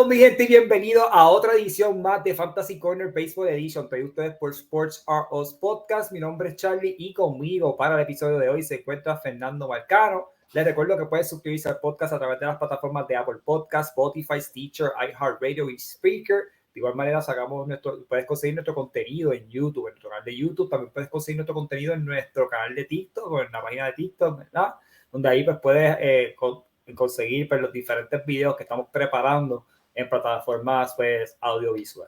mi gente y bienvenidos a otra edición más de Fantasy Corner Baseball Edition. Traído ustedes por Sports Are Us Podcast. Mi nombre es Charlie y conmigo para el episodio de hoy se encuentra Fernando Marcano. Les recuerdo que pueden suscribirse al podcast a través de las plataformas de Apple Podcast, Spotify, Stitcher, iHeartRadio y Spreaker. De igual manera, puedes conseguir nuestro contenido en YouTube, en nuestro canal de YouTube. También puedes conseguir nuestro contenido en nuestro canal de TikTok o en la página de TikTok, ¿verdad? Donde ahí pues puedes conseguir pues, los diferentes videos que estamos preparando en plataformas pues, audiovisual.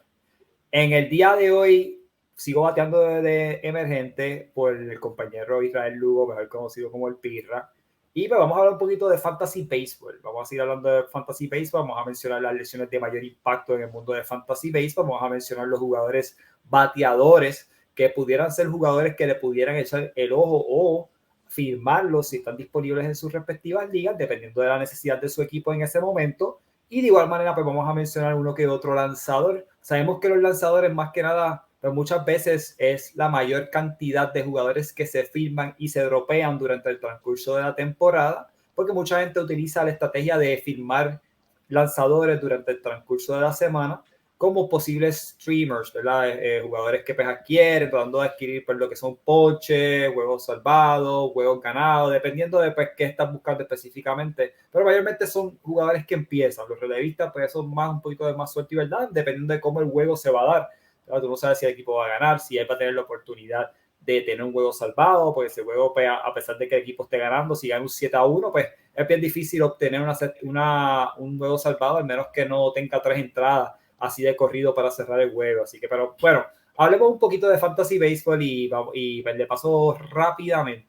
En el día de hoy sigo bateando de emergente por el compañero Israel Lugo, mejor conocido como el Pirra. Y pues vamos a hablar un poquito de Fantasy Baseball. Vamos a seguir hablando de Fantasy Baseball. Vamos a mencionar las lesiones de mayor impacto en el mundo de Fantasy Baseball. Vamos a mencionar los jugadores bateadores que pudieran ser jugadores que le pudieran echar el ojo o firmarlos si están disponibles en sus respectivas ligas, dependiendo de la necesidad de su equipo en ese momento. Y de igual manera, pues vamos a mencionar uno que otro lanzador. Sabemos que los lanzadores, más que nada, pues muchas veces es la mayor cantidad de jugadores que se firman y se dropean durante el transcurso de la temporada, porque mucha gente utiliza la estrategia de firmar lanzadores durante el transcurso de la semana como posibles streamers, ¿verdad? Jugadores que pues adquieren, tratando de adquirir pues, lo que son ponches, juegos salvados, juegos ganados, dependiendo de pues, qué estás buscando específicamente. Pero mayormente son jugadores que empiezan. Los relevistas pues son más un poquito de más suerte y verdad, dependiendo de cómo el juego se va a dar. ¿Verdad? Tú no sabes si el equipo va a ganar, si él va a tener la oportunidad de tener un juego salvado, porque ese juego, pues, a pesar de que el equipo esté ganando, si gana un 7-1, pues es bien difícil obtener un juego salvado, al menos que no tenga 3 entradas así de corrido para cerrar el juego. Así que, pero bueno, hablemos un poquito de Fantasy Baseball y le paso rápidamente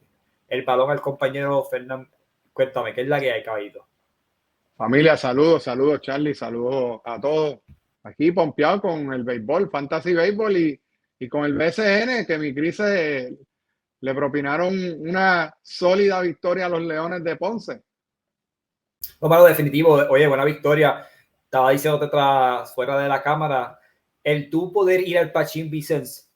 el balón al compañero Fernando. Cuéntame, ¿qué es la que hay, caballito? Familia, saludos Charlie, saludos a todos. Aquí pompeado con el béisbol, Fantasy Béisbol y con el BCN, que mi Cris le propinaron una sólida victoria a los Leones de Ponce. No, malo, definitivo. Oye, buena victoria. Estaba diciéndote fuera de la cámara, el tú poder ir al Pachín Vicens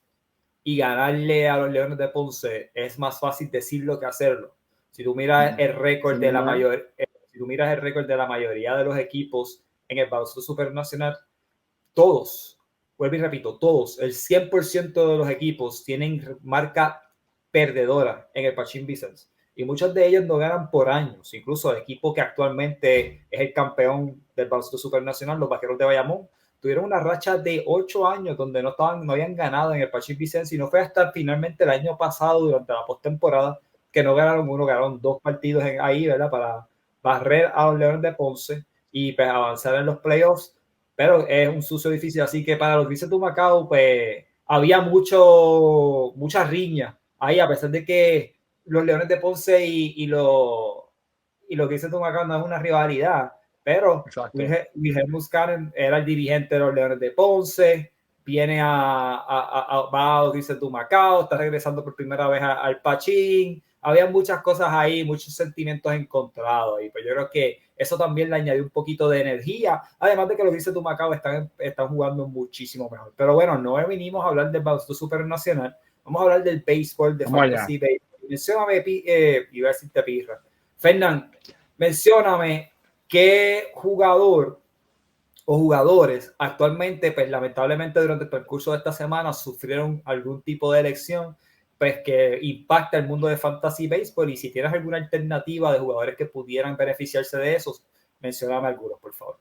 y ganarle a los Leones de Ponce es más fácil decirlo que hacerlo. Si tú miras el récord de la mayoría de los equipos en el baloncesto supernacional, todos, vuelvo y repito, todos, el 100% de los equipos tienen marca perdedora en el Pachín Vicens. Y muchos de ellos no ganan por años. Incluso el equipo que actualmente es el campeón del baloncesto supernacional, los Vaqueros de Bayamón, tuvieron una racha de 8 años donde no habían ganado en el Pachín Vicens, y no fue hasta finalmente el año pasado, durante la postemporada, que no ganaron uno, ganaron 2 partidos ahí, ¿verdad? Para barrer a los Leones de Ponce y pues, avanzar en los playoffs. Pero es un sucio difícil, así que para los Grises de Humacao, pues había mucha riña ahí, a pesar de que los Leones de Ponce y los Grises de Humacao no es una rivalidad, pero Wilhelm Muscanen era el dirigente de los Leones de Ponce, va a los Grises de Humacao, está regresando por primera vez al Pachín. Había muchas cosas ahí, muchos sentimientos encontrados, y pues yo creo que eso también le añadió un poquito de energía, además de que los Grises de Humacao están jugando muchísimo mejor. Pero bueno, no venimos a hablar del baloncesto supernacional, vamos a hablar del béisbol, de Fantasy Baseball. Mencióname, iba a decirte Pirra. Fernán, mencióname qué jugador o jugadores actualmente, pues lamentablemente durante el percurso de esta semana sufrieron algún tipo de lesión pues que impacta el mundo de Fantasy Baseball, y si tienes alguna alternativa de jugadores que pudieran beneficiarse de esos, mencioname algunos, por favor.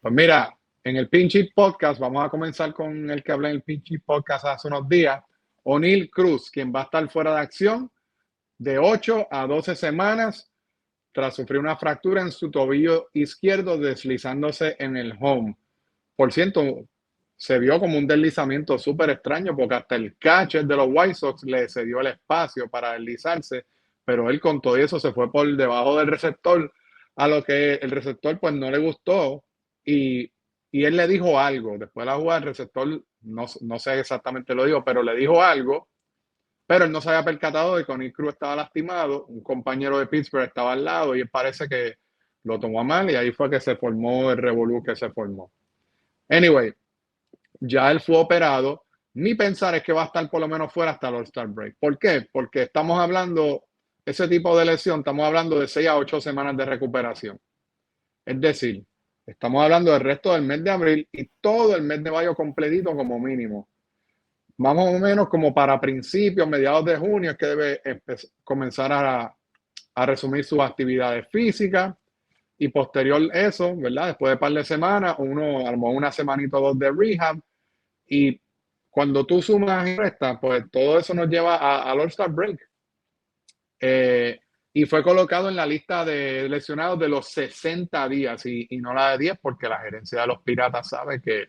Pues mira, en el Pinch Podcast, vamos a comenzar con el que hablé en el Pinch Podcast hace unos días, O'Neill Cruz, quien va a estar fuera de acción de 8 a 12 semanas tras sufrir una fractura en su tobillo izquierdo deslizándose en el home. Por cierto, se vio como un deslizamiento súper extraño porque hasta el catcher de los White Sox le cedió el espacio para deslizarse, pero él con todo eso se fue por debajo del receptor, a lo que el receptor pues no le gustó y él le dijo algo. Después de la jugada el receptor, no sé exactamente lo dijo, pero le dijo algo, pero él no se había percatado de que O'Neill Cruz estaba lastimado, un compañero de Pittsburgh estaba al lado y él parece que lo tomó a mal, y ahí fue que se formó el revolú que se formó. Anyway, ya él fue operado. Mi pensar es que va a estar por lo menos fuera hasta el All-Star Break. ¿Por qué? Porque estamos hablando, ese tipo de lesión, estamos hablando de 6 a 8 semanas de recuperación. Es decir, Estamos hablando del resto del mes de abril y todo el mes de mayo completito como mínimo. Más o menos como para principios, mediados de junio es que debe comenzar a resumir sus actividades físicas y posterior eso, ¿verdad? Después de un par de semanas, uno, a lo mejor una semanita o dos de rehab y cuando tú sumas y restas, pues todo eso nos lleva al All-Star Break. Y fue colocado en la lista de lesionados de los 60 días y no la de 10 porque la gerencia de los Piratas sabe que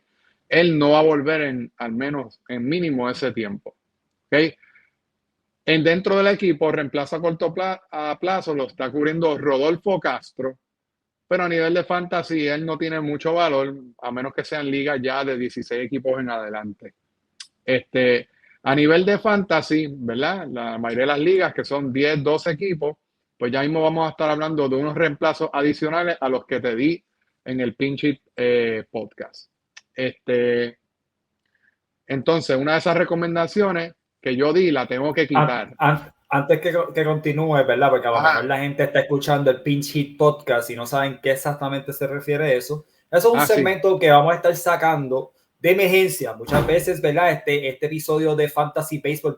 él no va a volver al menos en mínimo ese tiempo. ¿Okay? Dentro del equipo, reemplazo a corto plazo lo está cubriendo Rodolfo Castro, pero a nivel de fantasy él no tiene mucho valor, a menos que sean ligas ya de 16 equipos en adelante. A nivel de fantasy, ¿verdad? La mayoría de las ligas, que son 10, 12 equipos, pues ya mismo vamos a estar hablando de unos reemplazos adicionales a los que te di en el Pinch Hit podcast. Entonces, una de esas recomendaciones que yo di la tengo que quitar. Antes que continúe, ¿verdad? Porque a lo mejor la gente está escuchando el Pinch Hit podcast y no saben qué exactamente se refiere a eso. Eso es un segmento que vamos a estar sacando de emergencia. Muchas veces, ¿verdad? Este episodio de Fantasy Baseball,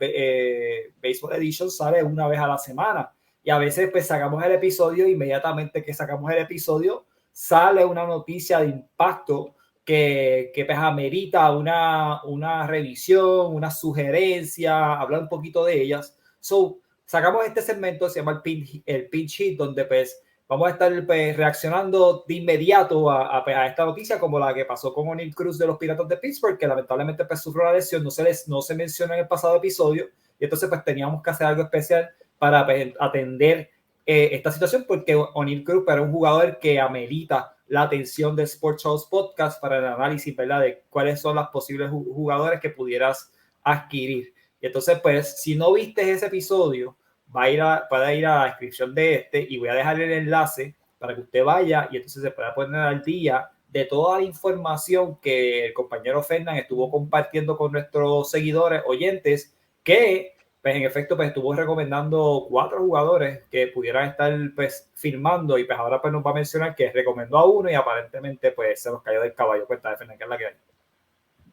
Baseball Edition sale una vez a la semana. Y a veces pues sacamos el episodio, inmediatamente que sacamos el episodio, sale una noticia de impacto que pues amerita una revisión, una sugerencia, hablar un poquito de ellas. So, sacamos este segmento, se llama el pinch hit, donde pues vamos a estar pues, reaccionando de inmediato a esta noticia, como la que pasó con O'Neill Cruz de los Piratas de Pittsburgh, que lamentablemente pues, sufrió una lesión, no se menciona en el pasado episodio, y entonces pues teníamos que hacer algo especial para pues, atender esta situación, porque O'Neill Cruz era un jugador que amerita la atención de Sports House Podcast para el análisis, ¿verdad? De cuáles son los posibles jugadores que pudieras adquirir. Y entonces, pues, si no viste ese episodio, puede ir a la descripción de este y voy a dejar el enlace para que usted vaya y entonces se pueda poner al día de toda la información que el compañero Fernán estuvo compartiendo con nuestros seguidores, oyentes, que pues en efecto pues estuvo recomendando 4 jugadores que pudieran estar pues firmando y pues ahora pues nos va a mencionar que recomendó a uno y aparentemente pues se nos cayó del caballo. Cuenta de Fernán, ¿qué es la que hay?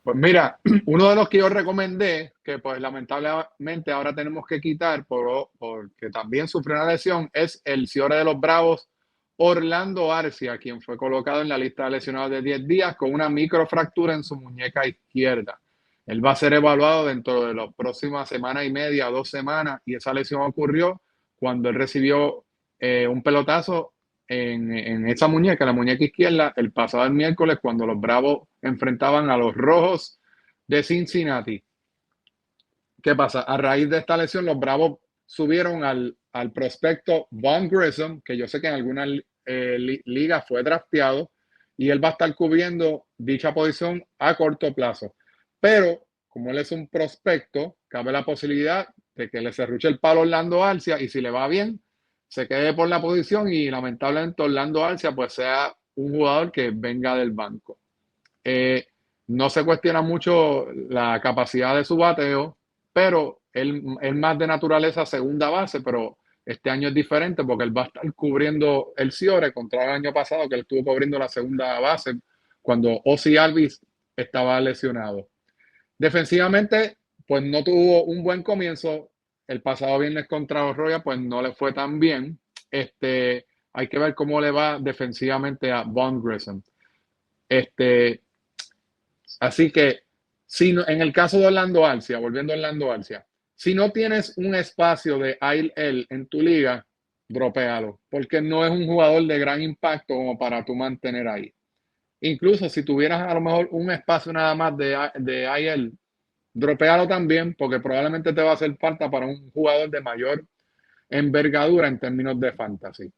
Pues mira, uno de los que yo recomendé, que pues lamentablemente ahora tenemos que quitar porque también sufrió una lesión, es el Ciore de los Bravos, Orlando Arcia, quien fue colocado en la lista de lesionados de 10 días con una microfractura en su muñeca izquierda. Él va a ser evaluado dentro de las próximas semana y media, 2 semanas, y esa lesión ocurrió cuando él recibió un pelotazo en esa muñeca, la muñeca izquierda, el pasado miércoles cuando los Bravos enfrentaban a los Rojos de Cincinnati. ¿Qué pasa? A raíz de esta lesión, los Bravos subieron al prospecto Vaughn Grissom, que yo sé que en algunas ligas fue drafteado, y él va a estar cubriendo dicha posición a corto plazo. Pero, como él es un prospecto, cabe la posibilidad de que le serruche el palo a Orlando Arcia y si le va bien, se quede por la posición y lamentablemente Orlando Arcia pues sea un jugador que venga del banco. No se cuestiona mucho la capacidad de su bateo, pero él es más de naturaleza segunda base, pero este año es diferente porque él va a estar cubriendo el Ciore contra el año pasado que él estuvo cubriendo la segunda base cuando Ozzie Albies estaba lesionado. Defensivamente, pues no tuvo un buen comienzo. El pasado viernes contra Royals, pues no le fue tan bien. Hay que ver cómo le va defensivamente a Vaughn Grissom. Así que, si no, en el caso de Orlando Arcia, volviendo a Orlando Arcia, si no tienes un espacio de AL en tu liga, dropéalo, porque no es un jugador de gran impacto como para tú mantener ahí. Incluso si tuvieras a lo mejor un espacio nada más de AL, dropéalo también, porque probablemente te va a hacer falta para un jugador de mayor envergadura en términos de fantasy.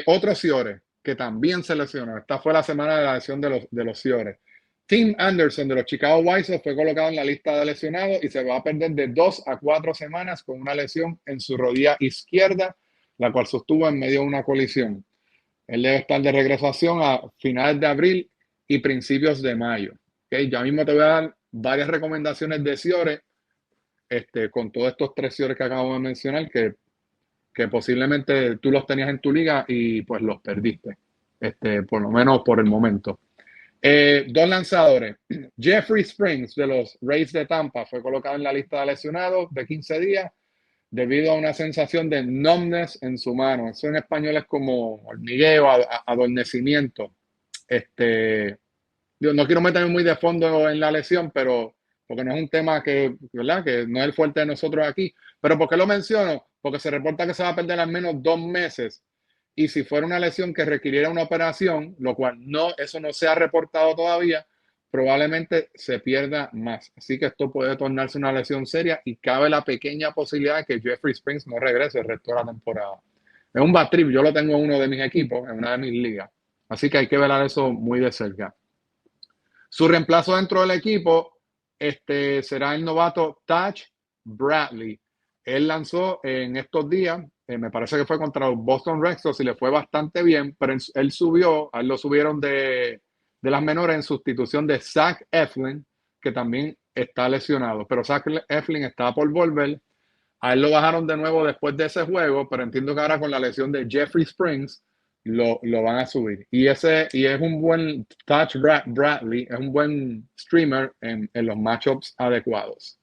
Otro Ciore que también se lesionó. Esta fue la semana de la lesión de los Ciores. Tim Anderson de los Chicago White Sox fue colocado en la lista de lesionados y se va a perder de 2 a 4 semanas con una lesión en su rodilla izquierda, la cual sostuvo en medio de una colisión. Él debe estar de regresación a finales de abril y principios de mayo. ¿Okay? Ya mismo te voy a dar varias recomendaciones de Ciore con todos estos 3 Ciores que acabo de mencionar que posiblemente tú los tenías en tu liga y pues los perdiste. por lo menos por el momento. Dos lanzadores. Jeffrey Springs de los Rays de Tampa fue colocado en la lista de lesionados de 15 días debido a una sensación de numbness en su mano. Eso en español es como hormigueo, adormecimiento. Yo no quiero meterme muy de fondo en la lesión, pero porque no es un tema que, ¿verdad? Que no es el fuerte de nosotros aquí. Pero ¿por qué lo menciono? Porque se reporta que se va a perder al menos 2 meses. Y si fuera una lesión que requiriera una operación, lo cual eso no se ha reportado todavía, probablemente se pierda más. Así que esto puede tornarse una lesión seria y cabe la pequeña posibilidad de que Jeffrey Springs no regrese el resto de la temporada. Es un bad trip. Yo lo tengo en uno de mis equipos, en una de mis ligas. Así que hay que velar eso muy de cerca. Su reemplazo dentro del equipo será el novato Taj Bradley. Él lanzó en estos días, me parece que fue contra los Boston Red Sox y le fue bastante bien, pero él subió, a él lo subieron de las menores en sustitución de Zach Eflin, que también está lesionado. Pero Zach Eflin está por volver. A él lo bajaron de nuevo después de ese juego, pero entiendo que ahora con la lesión de Jeffrey Springs lo van a subir. Y es un buen Touch Bradley, es un buen streamer en los matchups adecuados.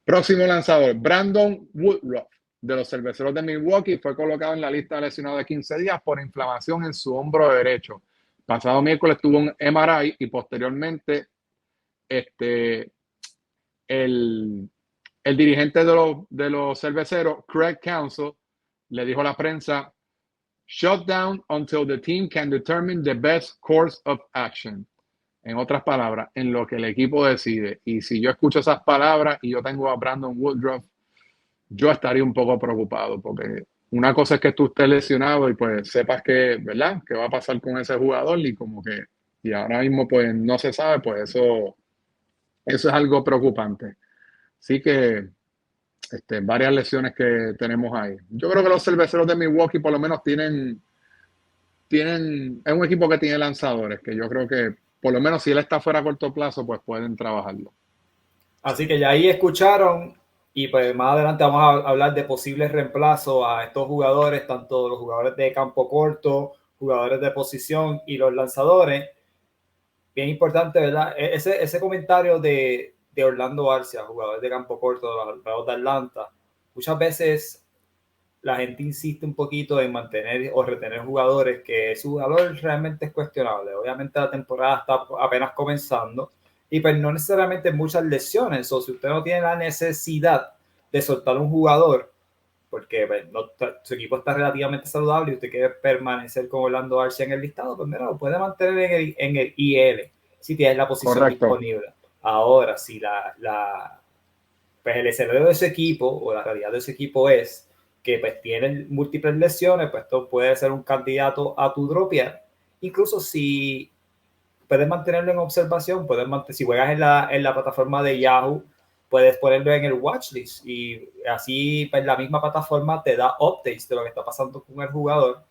Próximo lanzador, Brandon Woodruff, de los Cerveceros de Milwaukee, fue colocado en la lista de lesionados de 15 días por inflamación en su hombro derecho. Pasado miércoles tuvo un MRI y posteriormente el dirigente de los Cerveceros, Craig Counsell, le dijo a la prensa: "Shut down until the team can determine the best course of action." En otras palabras, en lo que el equipo decide. Y si yo escucho esas palabras y yo tengo a Brandon Woodruff, yo estaría un poco preocupado, porque una cosa es que tú estés lesionado y pues sepas que, ¿verdad?, qué va a pasar con ese jugador y ahora mismo pues no se sabe, pues eso es algo preocupante. Así que varias lesiones que tenemos ahí. Yo creo que los Cerveceros de Milwaukee por lo menos es un equipo que tiene lanzadores, que yo creo que por lo menos si él está fuera a corto plazo, pues pueden trabajarlo. Así que ya ahí escucharon, y pues más adelante vamos a hablar de posibles reemplazos a estos jugadores, tanto los jugadores de campo corto, jugadores de posición y los lanzadores. Bien importante, ¿verdad? Ese comentario de Orlando Arcia, jugador de campo corto de los Bravos de Atlanta, muchas veces la gente insiste un poquito en mantener o retener jugadores que su jugador realmente es cuestionable. Obviamente la temporada está apenas comenzando y pues no necesariamente muchas lesiones. O si usted no tiene la necesidad de soltar un jugador porque pues, su equipo está relativamente saludable y usted quiere permanecer con Orlando Arcia en el listado, pues mira, lo puede mantener en el IL si tiene la posición Correcto. disponible. Ahora, si pues el escenario de ese equipo o la realidad de ese equipo es que pues tienen múltiples lesiones, pues esto puede ser un candidato a tu dropear. Incluso si puedes mantenerlo en observación, si juegas en la plataforma de Yahoo, puedes ponerlo en el watchlist y así pues, la misma plataforma te da updates de lo que está pasando con el jugador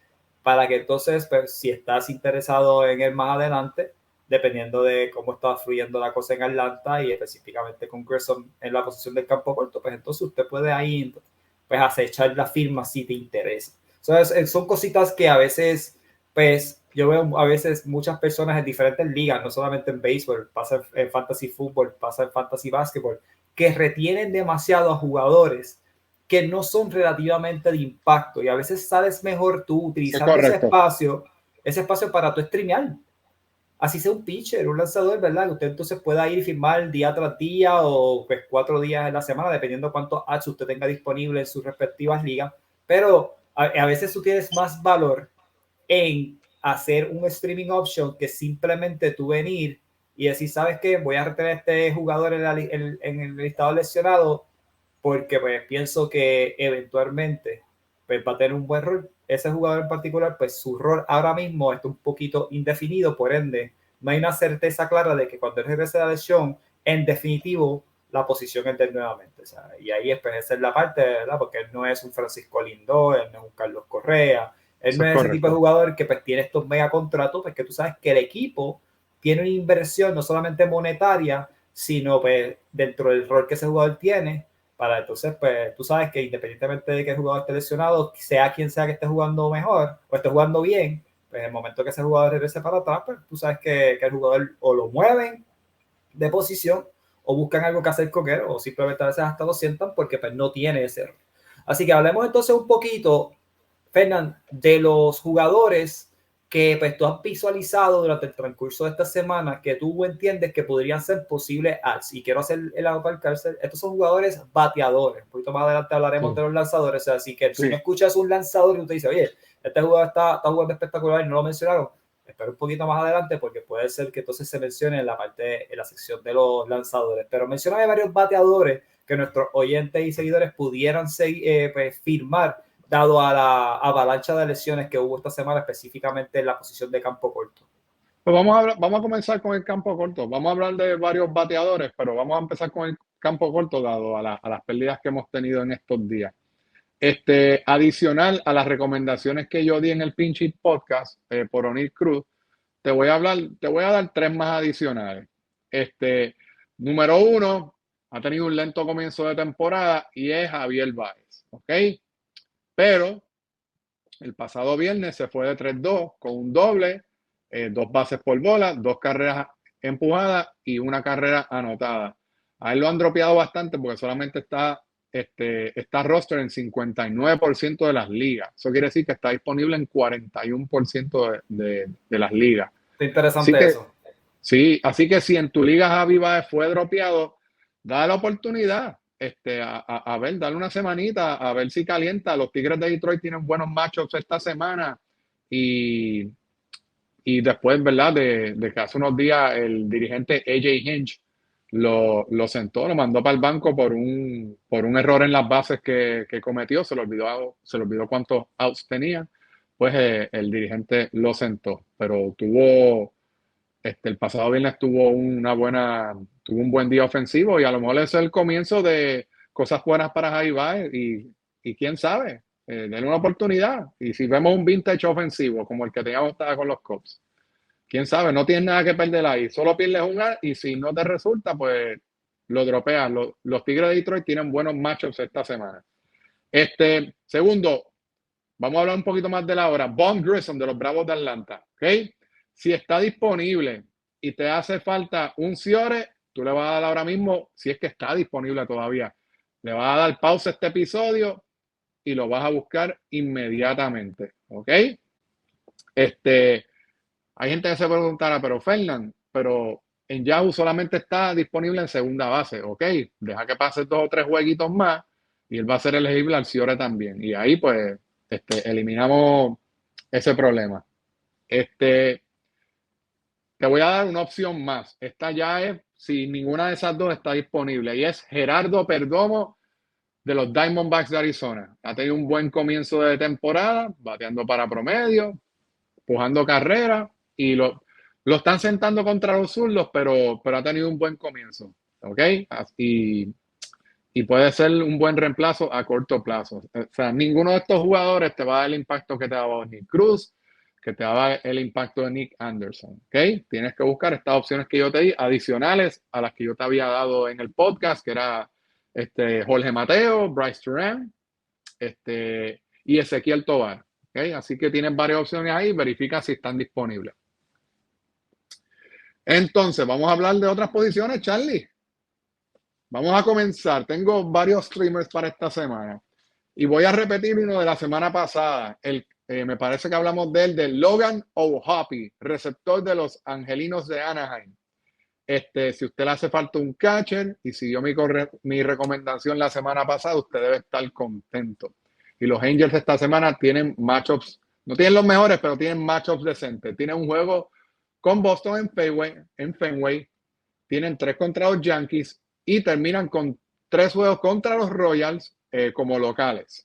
para que entonces, pues, si estás interesado en él más adelante, dependiendo de cómo está fluyendo la cosa en Atlanta y específicamente con Grayson en la posición del campo corto, pues entonces usted puede ahí pues acechar la firma si te interesa. Son cositas que a veces, pues, yo veo a veces muchas personas en diferentes ligas, no solamente en béisbol, pasa en fantasy fútbol, pasa en fantasy básquetbol, que retienen demasiado a jugadores que no son relativamente de impacto y a veces sabes mejor tú utilizando ese espacio para tu streamear. Así sea un pitcher, un lanzador, ¿verdad? Usted entonces pueda ir y firmar día tras día o pues 4 días en la semana, dependiendo cuántos ads usted tenga disponible en sus respectivas ligas. Pero a veces tú tienes más valor en hacer un streaming option que simplemente tú venir y decir, ¿sabes qué? Voy a retener este jugador en el listado lesionado porque pues pienso que eventualmente pues, va a tener un buen rol. Ese jugador en particular, pues su rol ahora mismo está un poquito indefinido, por ende, no hay una certeza clara de que cuando él regrese de la lesión, en definitivo, la posición es de él nuevamente. O sea, y ahí pues, esa es la parte, ¿verdad? Porque él no es un Francisco Lindor, él no es un Carlos Correa, él no es ese tipo de jugador que pues, tiene estos mega contratos, pues que tú sabes que el equipo tiene una inversión no solamente monetaria, sino pues, dentro del rol que ese jugador tiene, para entonces, pues tú sabes que independientemente de que el jugador esté lesionado, sea quien sea que esté jugando mejor o esté jugando bien, pues en el momento que ese jugador regrese para atrás, pues tú sabes que el jugador o lo mueven de posición o buscan algo que hacer con él o simplemente a veces hasta lo sientan porque pues no tiene ese error. Así que hablemos entonces un poquito, Fernán, de los jugadores que pues, tú has visualizado durante el transcurso de esta semana que tú entiendes que podrían ser posibles ads. Y quiero hacer el lado para el cárcel. Estos son jugadores bateadores. Un poquito más adelante hablaremos de los lanzadores. Así que tú no escuchas un lanzador y tú te dices, oye, este jugador está jugando espectacular y no lo mencionaron. Espera un poquito más adelante porque puede ser que entonces se mencione en la parte, en la sección de los lanzadores. Pero mencioname varios bateadores que nuestros oyentes y seguidores pudieran pues, firmar dado a la avalancha de lesiones que hubo esta semana, específicamente en la posición de campo corto. Pues vamos a comenzar con el campo corto. Vamos a hablar de varios bateadores, pero vamos a empezar con el campo corto, dado a las pérdidas que hemos tenido en estos días. Adicional a las recomendaciones que yo di en el Pinch Hit Podcast por O'Neill Cruz, te voy a dar 3 más adicionales. Número 1, ha tenido un lento comienzo de temporada y es Javier Báez, ¿ok? Pero el pasado viernes se fue de 3-2 con un doble, 2 bases por bola, 2 carreras empujadas y 1 carrera anotada. A él lo han dropeado bastante porque solamente está roster en 59% de las ligas. Eso quiere decir que está disponible en 41% de las ligas. Está interesante eso. Sí, así que si en tu liga Javi Baez fue dropeado, da la oportunidad. A ver, dale una semanita, a ver si calienta. Los Tigres de Detroit tienen buenos matchups esta semana y después, ¿verdad? De que hace unos días el dirigente AJ Hinch lo sentó, lo mandó para el banco por un error en las bases que cometió, se le olvidó cuántos outs tenía, pues el dirigente lo sentó, pero el pasado viernes tuvo un buen día ofensivo y a lo mejor ese es el comienzo de cosas buenas para Javi Baez y quién sabe, denle una oportunidad. Y si vemos un vintage ofensivo como el que teníamos con los Cubs, quién sabe, no tienes nada que perder ahí, solo pierdes un A y si no te resulta, pues lo dropeas. Los Tigres de Detroit tienen buenos matchups esta semana. Segundo, vamos a hablar un poquito más de la hora. Vaughn Grissom de los Bravos de Atlanta, ¿ok? Si está disponible y te hace falta un Ciore, tú le vas a dar ahora mismo, si es que está disponible todavía, le vas a dar pausa a este episodio y lo vas a buscar inmediatamente, ¿ok? Hay gente que se preguntará, pero Fernan, pero en Yahoo solamente está disponible en segunda base, ¿ok? Deja que pase 2 o 3 jueguitos más y él va a ser elegible al Ciore también. Y ahí pues eliminamos ese problema. Te voy a dar una opción más. Esta ya es, si ninguna de esas dos está disponible, y es Gerardo Perdomo de los Diamondbacks de Arizona. Ha tenido un buen comienzo de temporada, bateando para promedio, empujando carrera, y lo están sentando contra los zurdos, pero ha tenido un buen comienzo. ¿Ok? Y puede ser un buen reemplazo a corto plazo. O sea, ninguno de estos jugadores te va a dar el impacto que te daba Nick Cruz, que te daba el impacto de Nick Anderson. ¿Ok? Tienes que buscar estas opciones que yo te di, adicionales a las que yo te había dado en el podcast, que era Jorge Mateo, Bryce Turan, y Ezequiel Tovar. ¿Ok? Así que tienes varias opciones ahí, verifica si están disponibles. Entonces, vamos a hablar de otras posiciones, Charlie. Vamos a comenzar. Tengo varios streamers para esta semana. Y voy a repetir uno de la semana pasada. Me parece que hablamos de Logan O'Hoppe, receptor de los Angelinos de Anaheim. Si usted le hace falta un catcher y siguió mi recomendación la semana pasada, usted debe estar contento. Y los Angels esta semana tienen matchups, no tienen los mejores, pero tienen matchups decentes. Tienen un juego con Boston en Fenway. Tienen 3 contra los Yankees y terminan con 3 juegos contra los Royals como locales.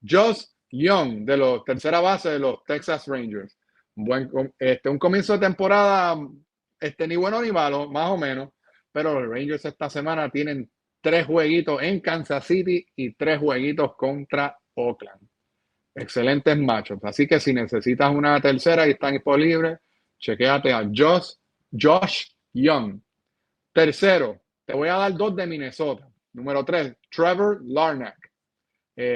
Josh Young, de los tercera base de los Texas Rangers. Un comienzo de temporada ni bueno ni malo, más o menos, pero los Rangers esta semana tienen 3 jueguitos en Kansas City y 3 jueguitos contra Oakland. Excelentes matchups. Así que si necesitas una tercera y están disponibles, chequéate a Josh Young. Tercero, te voy a dar 2 de Minnesota. Número 3, Trevor Larnach.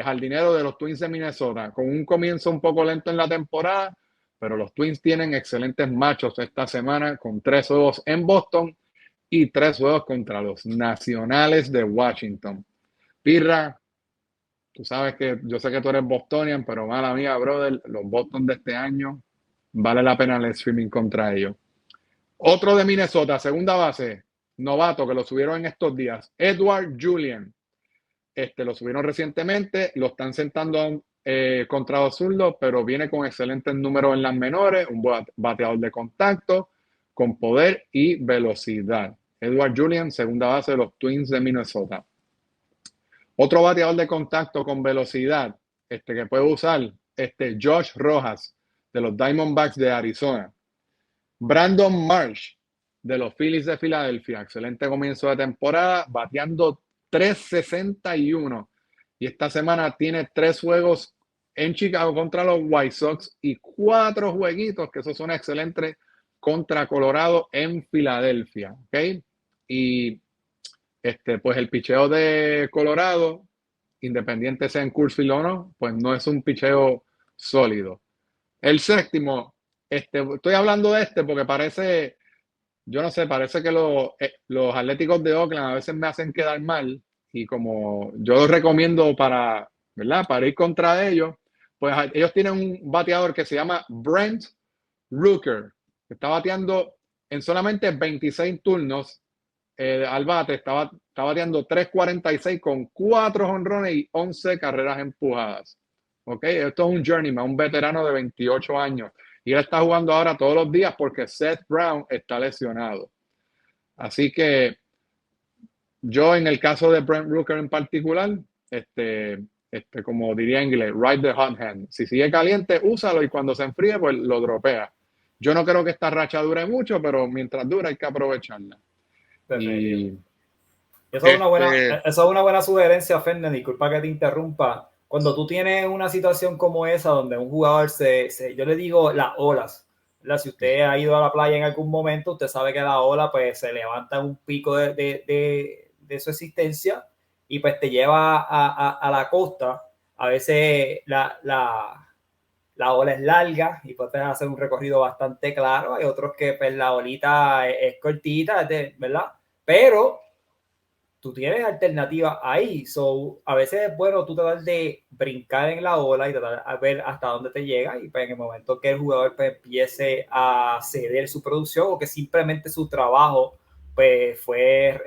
jardinero de los Twins de Minnesota, con un comienzo un poco lento en la temporada, pero los Twins tienen excelentes machos esta semana con 3 juegos en Boston y 3 juegos contra los Nacionales de Washington. Pirra, tú sabes que yo sé que tú eres bostonian, pero mala mía, brother, los Boston de este año vale la pena el streaming contra ellos. Otro de Minnesota, segunda base, novato, que lo subieron en estos días, Edward Julian. Lo subieron recientemente, lo están sentando contra los zurdos, pero viene con excelentes números en las menores, un bateador de contacto, con poder y velocidad. Edward Julian, segunda base de los Twins de Minnesota. Otro bateador de contacto con velocidad, que puede usar, Josh Rojas, de los Diamondbacks de Arizona. Brandon Marsh, de los Phillies de Filadelfia. Excelente comienzo de temporada, bateando 361. Y esta semana tiene 3 juegos en Chicago contra los White Sox y 4 jueguitos, que esos son excelentes, contra Colorado en Filadelfia. ¿Okay? Y pues el picheo de Colorado, independiente sea en Coors Field o no, pues no es un picheo sólido. El séptimo, estoy hablando de porque parece, yo no sé, parece que los Atléticos de Oakland a veces me hacen quedar mal y como yo los recomiendo ¿verdad? Para ir contra ellos, pues ellos tienen un bateador que se llama Brent Rooker, que está bateando en solamente 26 turnos al bate, está bateando 3.46 con 4 jonrones y 11 carreras empujadas. ¿Ok? Esto es un journeyman, un veterano de 28 años. Y él está jugando ahora todos los días porque Seth Brown está lesionado. Así que yo en el caso de Brent Rooker en particular, como diría en inglés, ride the hot hand. Si sigue caliente, úsalo y cuando se enfríe, pues lo dropea. Yo no creo que esta racha dure mucho, pero mientras dura hay que aprovecharla. Y eso es una buena sugerencia, Fernández. Disculpa que te interrumpa. Cuando tú tienes una situación como esa, donde un jugador yo le digo las olas, ¿verdad? Si usted ha ido a la playa en algún momento, usted sabe que la ola pues se levanta en un pico de su existencia y pues te lleva a la costa. A veces la ola es larga y puedes hacer un recorrido bastante claro. Hay otros que pues la olita es cortita, ¿verdad? Pero tú tienes alternativas ahí. So, a veces es bueno tú tratar de brincar en la ola y tratar de ver hasta dónde te llega y pues en el momento que el jugador pues, empiece a ceder su producción o que simplemente su trabajo pues fue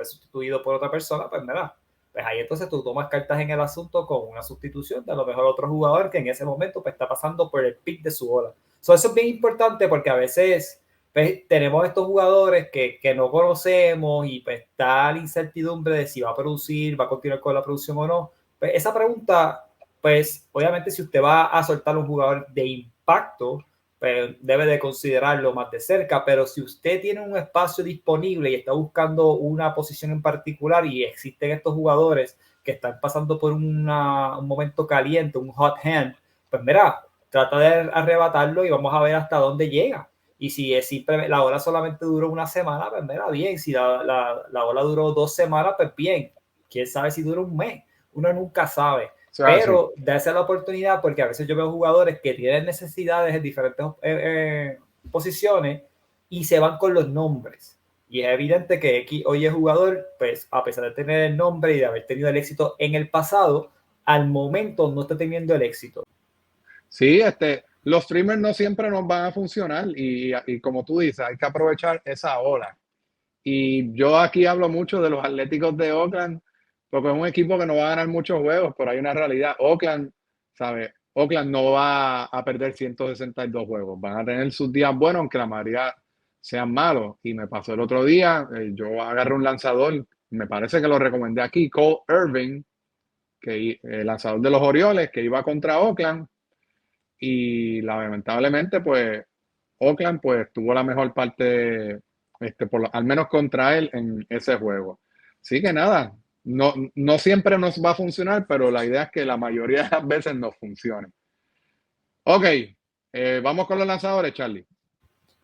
sustituido por otra persona, pues mira, pues ahí entonces tú tomas cartas en el asunto con una sustitución de a lo mejor otro jugador que en ese momento pues está pasando por el pic de su ola. So, eso es bien importante porque a veces pues, tenemos estos jugadores que no conocemos y pues está la incertidumbre de si va a producir, va a continuar con la producción o no. Pues esa pregunta, pues obviamente si usted va a soltar un jugador de impacto, pues debe de considerarlo más de cerca, pero si usted tiene un espacio disponible y está buscando una posición en particular y existen estos jugadores que están pasando por un momento caliente, un hot hand, pues mira, trata de arrebatarlo y vamos a ver hasta dónde llega. Y si es simplemente, la ola solamente duró una semana, pues mira, bien. Si la ola duró 2 semanas, pues bien. Quién sabe si dura un mes. Uno nunca sabe. Pero darse la oportunidad, porque a veces yo veo jugadores que tienen necesidades en diferentes posiciones y se van con los nombres. Y es evidente que X o Y jugador, pues a pesar de tener el nombre y de haber tenido el éxito en el pasado, al momento no está teniendo el éxito. Sí, los streamers no siempre nos van a funcionar y como tú dices, hay que aprovechar esa ola. Y yo aquí hablo mucho de los Atléticos de Oakland, porque es un equipo que no va a ganar muchos juegos, pero hay una realidad. Oakland, ¿sabes? Oakland no va a perder 162 juegos. Van a tener sus días buenos, aunque la mayoría sean malos. Y me pasó el otro día, yo agarré un lanzador, me parece que lo recomendé aquí, Cole Irving, el lanzador de los Orioles, que iba contra Oakland. Y lamentablemente, pues, Oakland, pues, tuvo la mejor parte, al menos contra él en ese juego. Así que nada, no siempre nos va a funcionar, pero la idea es que la mayoría de las veces nos funcione. Ok, vamos con los lanzadores, Charlie.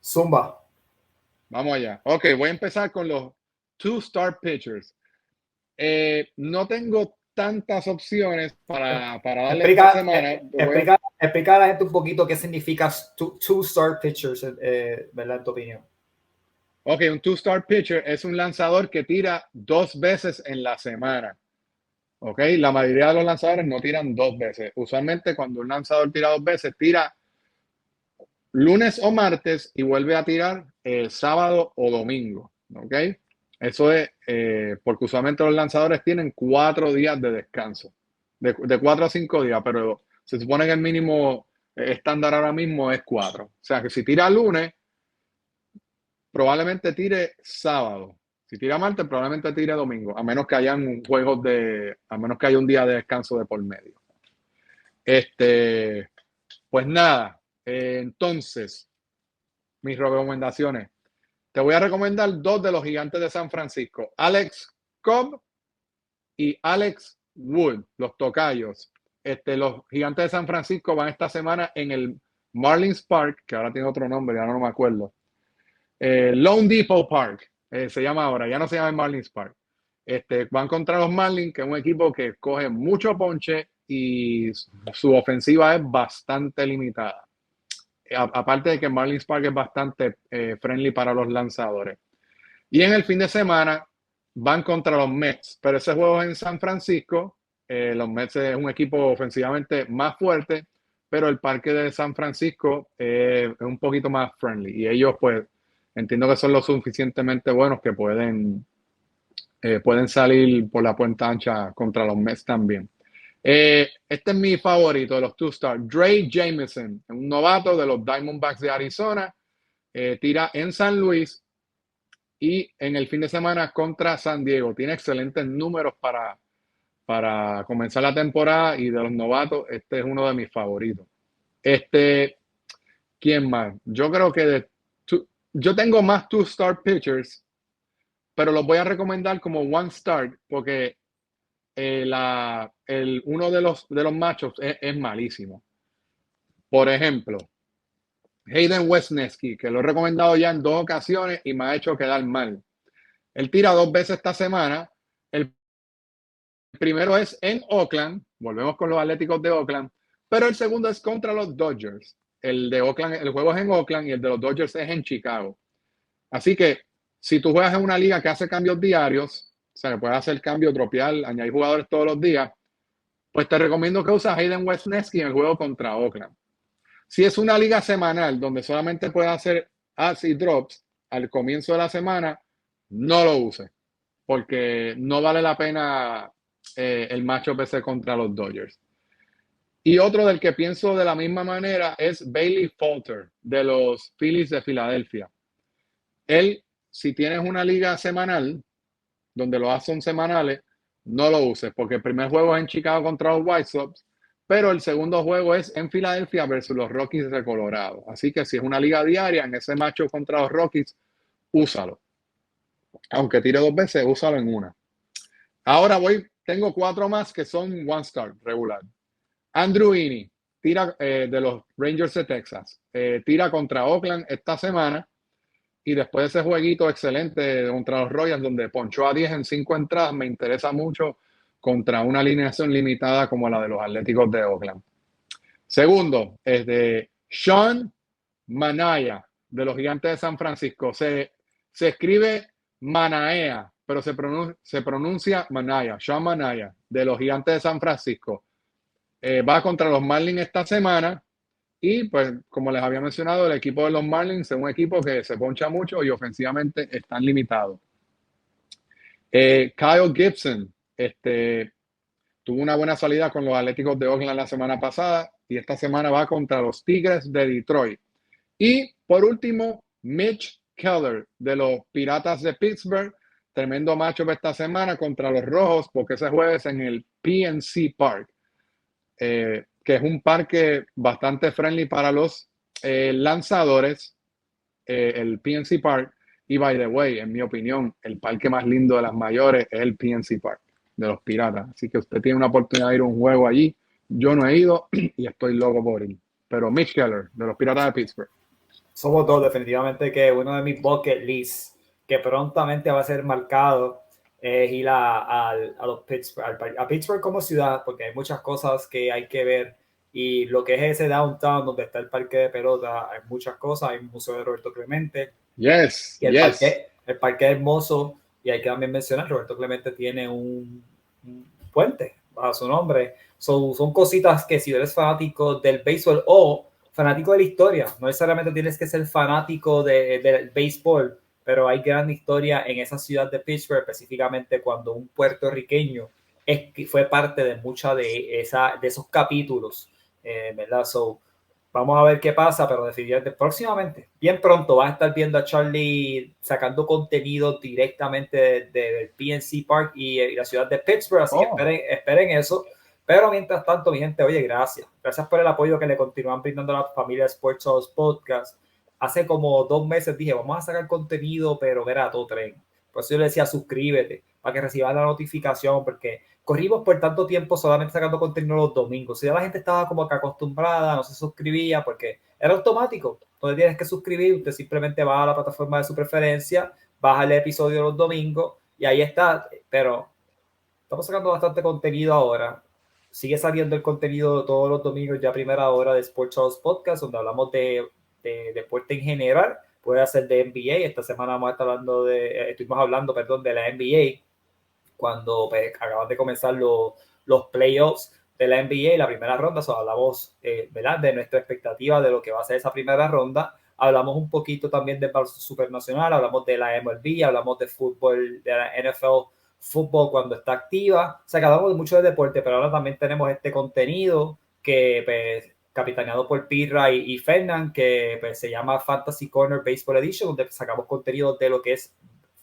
Zumba. Vamos allá. Ok, voy a empezar con los two-star pitchers. No tengo tantas opciones para darle esta semana. Explica a la gente un poquito qué significa two-star pitchers, ¿verdad? En tu opinión. Ok, un two-star pitcher es un lanzador que tira 2 veces en la semana. Ok, la mayoría de los lanzadores no tiran 2 veces. Usualmente cuando un lanzador tira 2 veces, tira lunes o martes y vuelve a tirar sábado o domingo. Ok, eso es porque usualmente los lanzadores tienen 4 días de descanso, de 4 a 5 días, pero se supone que el mínimo estándar ahora mismo es 4. O sea que si tira lunes, probablemente tire sábado. Si tira martes, probablemente tire domingo, a menos que hayan juegos a menos que haya un día de descanso de por medio. Pues nada, entonces, mis recomendaciones. Te voy a recomendar 2 de los gigantes de San Francisco, Alex Cobb y Alex Wood, los tocayos. Los gigantes de San Francisco van esta semana en el Marlins Park, que ahora tiene otro nombre, ya no me acuerdo. Lone Depot Park, se llama ahora, ya no se llama el Marlins Park. Van contra los Marlins, que es un equipo que coge mucho ponche y su ofensiva es bastante limitada. Aparte de que Marlins Park es bastante friendly para los lanzadores. Y en el fin de semana van contra los Mets, pero ese juego es en San Francisco. Los Mets es un equipo ofensivamente más fuerte, pero el parque de San Francisco es un poquito más friendly. Y ellos, pues, entiendo que son lo suficientemente buenos que pueden salir por la puerta ancha contra los Mets también. Este es mi favorito de los two-star, Dre Jameson, un novato de los Diamondbacks de Arizona, tira en San Luis y en el fin de semana contra San Diego. Tiene excelentes números para comenzar la temporada y de los novatos, este es uno de mis favoritos. ¿Quién más? Yo creo que yo tengo más two-star pitchers, pero los voy a recomendar como one-star porque uno de los matchups es malísimo. Por ejemplo, Hayden Wesneski, que lo he recomendado ya en 2 ocasiones y me ha hecho quedar mal. Él tira 2 veces esta semana. El primero es en Oakland, volvemos con los Atléticos de Oakland, pero el segundo es contra los Dodgers. El de Oakland, el juego es en Oakland y el de los Dodgers es en Chicago. Así que si tú juegas en una liga que hace cambios diarios, o sea, que puedes hacer cambio, dropear, añadir jugadores todos los días, pues te recomiendo que uses Hayden Wesneski en el juego contra Oakland. Si es una liga semanal donde solamente puedes hacer adds y drops al comienzo de la semana, no lo uses, porque no vale la pena el matchup ese contra los Dodgers. Y otro del que pienso de la misma manera es Bailey Falter, de los Phillies de Filadelfia. Él, si tienes una liga semanal, donde los adds son semanales, no lo uses, porque el primer juego es en Chicago contra los White Sox, pero el segundo juego es en Filadelfia versus los Rockies de Colorado. Así que si es una liga diaria, en ese macho contra los Rockies, úsalo. Aunque tire 2 veces, úsalo en una. Ahora tengo 4 más que son one star regular. Andrew Heaney, tira de los Rangers de Texas, tira contra Oakland esta semana. Y después de ese jueguito excelente contra los Royals, donde ponchó a 10 en 5 entradas, me interesa mucho contra una alineación limitada como la de los Atléticos de Oakland. Segundo, es de Sean Manaea, de los Gigantes de San Francisco. Se escribe Manaea, pero se pronuncia Manaea. Sean Manaea, de los Gigantes de San Francisco. Va contra los Marlins esta semana. Y pues, como les había mencionado, el equipo de los Marlins es un equipo que se poncha mucho y ofensivamente están limitados. Kyle Gibson tuvo una buena salida con los Atléticos de Oakland la semana pasada y esta semana va contra los Tigres de Detroit. Y por último, Mitch Keller de los Piratas de Pittsburgh. Tremendo matchup esta semana contra los Rojos porque ese jueves en el PNC Park. Que es un parque bastante friendly para los lanzadores, el PNC Park. Y by the way, en mi opinión, el parque más lindo de las mayores es el PNC Park de los Piratas. Así que usted tiene una oportunidad de ir a un juego allí. Yo no he ido y estoy loco por ir. Pero Mitch Keller, de los Piratas de Pittsburgh. Somos dos, definitivamente, que uno de mis bucket lists, que prontamente va a ser marcado es ir a Pittsburgh como ciudad, porque hay muchas cosas que hay que ver. Y lo que es ese downtown donde está el parque de pelota, hay muchas cosas, hay un museo de Roberto Clemente. Yes, Y yes. el parque es hermoso, y hay que también mencionar, Roberto Clemente tiene un puente a su nombre. Son cositas que si eres fanático del béisbol o fanático de la historia, no necesariamente tienes que ser fanático del béisbol, pero hay gran historia en esa ciudad de Pittsburgh, específicamente cuando un puertorriqueño fue parte de muchas de esos capítulos, ¿verdad? Vamos a ver qué pasa, pero definitivamente próximamente, bien pronto, vas a estar viendo a Charlie sacando contenido directamente del PNC Park y la ciudad de Pittsburgh, así que esperen eso. Pero mientras tanto, mi gente, oye, gracias por el apoyo que le continúan brindando a la familia Sports House Podcast. Hace como 2 meses dije, vamos a sacar contenido, pero ver a todo tren. Por eso yo le decía, suscríbete para que recibas la notificación, porque corrimos por tanto tiempo solamente sacando contenido los domingos. Y ya la gente estaba como que acostumbrada, no se suscribía porque era automático. No te tienes que suscribir, usted simplemente va a la plataforma de su preferencia, baja el episodio los domingos y ahí está. Pero estamos sacando bastante contenido ahora. Sigue saliendo el contenido todos los domingos ya a primera hora de Sports House Podcast, donde hablamos de deporte en general. Puede ser de NBA. Esta semana vamos a estar hablando estuvimos hablando, perdón, de la NBA cuando pues, acaban de comenzar los playoffs de la NBA, la primera ronda. Hablamos ¿verdad? De nuestra expectativa de lo que va a ser esa primera ronda. Hablamos un poquito también del baloncesto supernacional, hablamos de la MLB, hablamos de fútbol, de la NFL fútbol cuando está activa. O sea, que hablamos mucho de deporte, pero ahora también tenemos este contenido que pues, capitaneado por Pirra y Fernand, que pues, se llama Fantasy Corner Baseball Edition, donde sacamos contenido de lo que es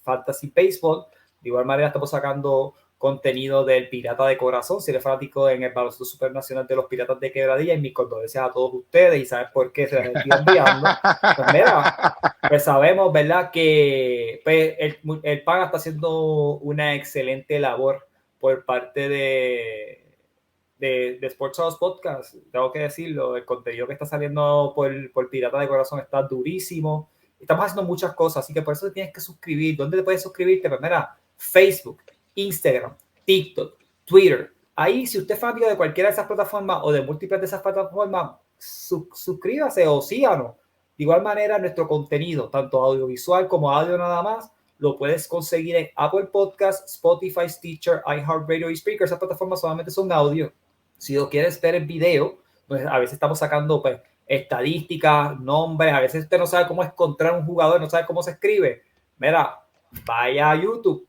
Fantasy Baseball. De igual manera estamos sacando contenido del Pirata de Corazón. Si eres fanático en el baloncesto supernacional de los Piratas de Quebradilla, y mis condolencias a todos ustedes, y sabes por qué se les estoy enviando. Pues mira, pues sabemos, ¿verdad? Que pues, el PAN está haciendo una excelente labor por parte de Sports House Podcast. Tengo que decirlo, el contenido que está saliendo por Pirata de Corazón está durísimo. Estamos haciendo muchas cosas, así que por eso te tienes que suscribir. ¿Dónde te puedes suscribirte? Pues mira, Facebook, Instagram, TikTok, Twitter. Ahí, si usted es fanático de cualquiera de esas plataformas o de múltiples de esas plataformas, suscríbase o síganos. De igual manera, nuestro contenido, tanto audiovisual como audio nada más, lo puedes conseguir en Apple Podcasts, Spotify, Stitcher, iHeartRadio y Spreaker. Esas plataformas solamente son audio. Si lo quieres ver en video, pues a veces estamos sacando pues, estadísticas, nombres, a veces usted no sabe cómo encontrar un jugador, no sabe cómo se escribe. Mira, vaya a YouTube,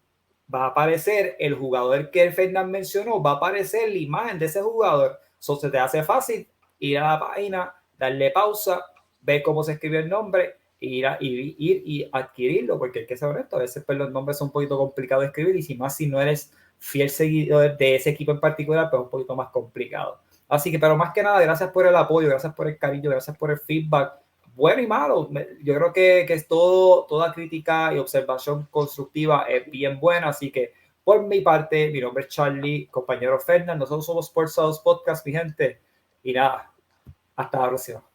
va a aparecer el jugador que el Fernand mencionó, va a aparecer la imagen de ese jugador. Eso se te hace fácil ir a la página, darle pausa, ver cómo se escribe el nombre, ir y adquirirlo, porque hay que ser honesto, a veces pues, los nombres son un poquito complicados de escribir, y más si no eres fiel seguidor de ese equipo en particular, pues es un poquito más complicado. Así que, pero más que nada, gracias por el apoyo, gracias por el cariño, gracias por el feedback, bueno y malo. Yo creo que es toda crítica y observación constructiva es bien buena, así que por mi parte, mi nombre es Charlie, compañero Fernand, nosotros somos Sports House Podcast, mi gente, y nada, hasta la próxima.